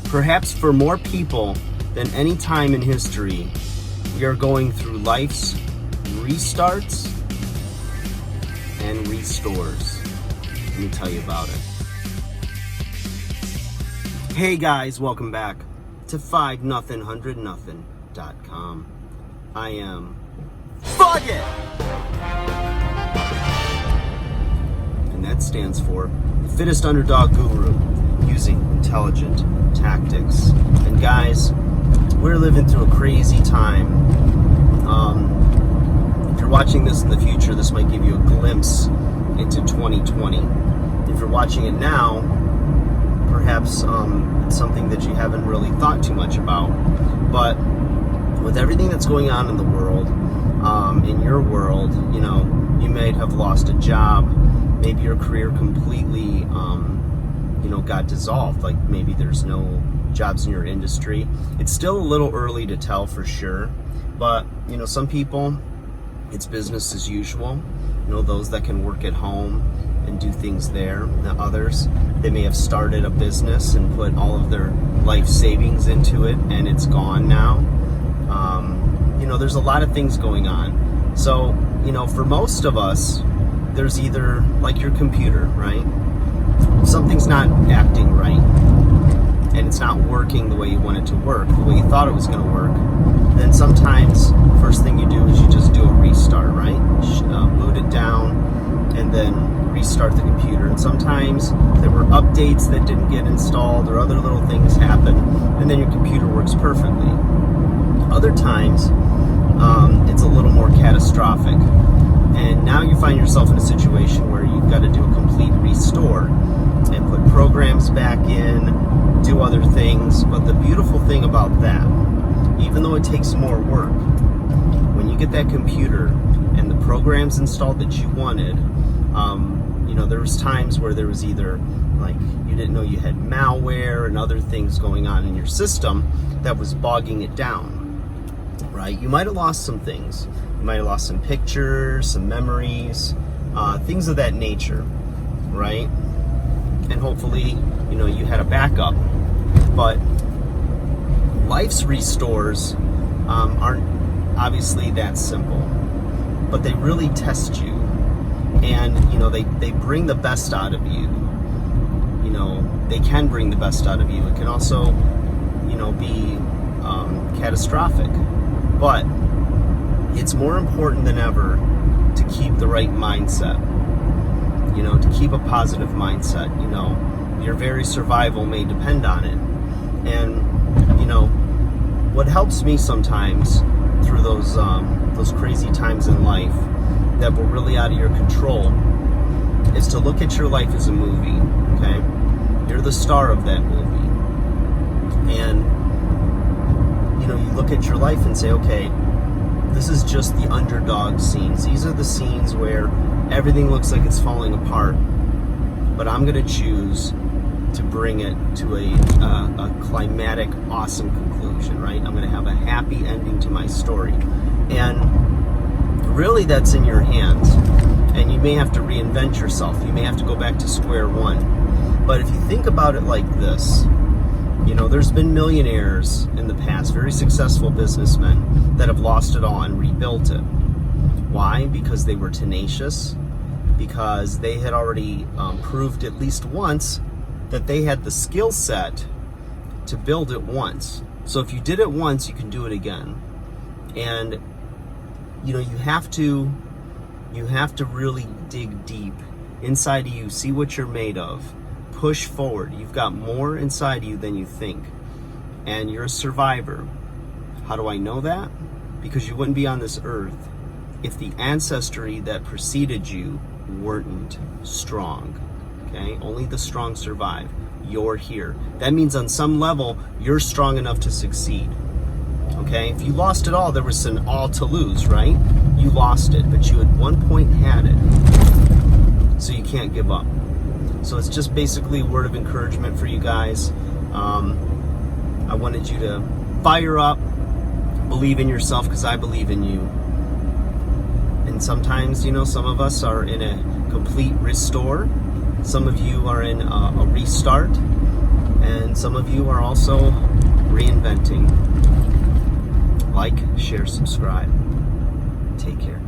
Perhaps for more people than any time in history, we are going through life's restarts and restores. Let me tell you about it. Hey guys, welcome back to 5nothing100nothing.com. I am Fuck It! And that stands for the fittest underdog guru using intelligent tactics. And guys, we're living through a crazy time. If you're watching this in the future, this might give you a glimpse into 2020. If you're watching it now, perhaps it's something that you haven't really thought too much about. But with everything that's going on in the world, in your world, you know, you may have lost a job. Maybe your career completely, got dissolved. Like maybe there's no jobs in your industry. It's still a little early to tell for sure. But, you know, some people, it's business as usual. You know, those that can work at home and do things there. And others, they may have started a business and put all of their life savings into it and it's gone now. There's a lot of things going on. So, for most of us, there's either like your computer, right? If something's not acting right and it's not working the way you want it to work, the way you thought it was going to work, then sometimes first thing you do is you just do a restart, right? Boot it down and then restart the computer. And sometimes there were updates that didn't get installed or other little things happen, and then your computer works perfectly. Other times, it's a little more catastrophic. And now you find yourself in a situation where you've got to do a complete restore and put programs back in, do other things. But the beautiful thing about that, even though it takes more work, when you get that computer and the programs installed that you wanted, there was times where there was either like you didn't know you had malware and other things going on in your system that was bogging it down, right? You might have lost some things. You might have lost some pictures, some memories, things of that nature, right? And hopefully, you had a backup. But life's restores aren't obviously that simple, but they really test you. And, they bring the best out of you. They can bring the best out of you. It can also, be catastrophic. But it's more important than ever to keep the right mindset, to keep a positive mindset. Your very survival may depend on it. And, what helps me sometimes through those crazy times in life that were really out of your control is to look at your life as a movie, okay? You're the star of that movie. And, you look at your life and say, okay, this is just the underdog scenes. These are the scenes where everything looks like it's falling apart, but I'm going to choose to bring it to a climatic, awesome conclusion, right? I'm going to have a happy ending to my story. And really that's in your hands. And you may have to reinvent yourself. You may have to go back to square one. But if you think about it like this, there's been millionaires in the past, very successful businessmen that have lost it all and rebuilt it. Why? Because they were tenacious, because they had already proved at least once that they had the skill set to build it once. So if you did it once, you can do it again. And you have to really dig deep inside of you, see what you're made of, push forward. You've got more inside of you than you think, and you're a survivor. How do I know that? Because you wouldn't be on this earth if the ancestry that preceded you weren't strong. Okay? Only the strong survive. You're here. That means on some level, you're strong enough to succeed. Okay? If you lost it all, there was an all to lose, right? You lost it, but you at one point had it. So you can't give up. So it's just basically a word of encouragement for you guys. I wanted you to fire up, believe in yourself, because I believe in you. And sometimes, some of us are in a complete restore. Some of you are in a restart. And some of you are also reinventing. Like, share, subscribe. Take care.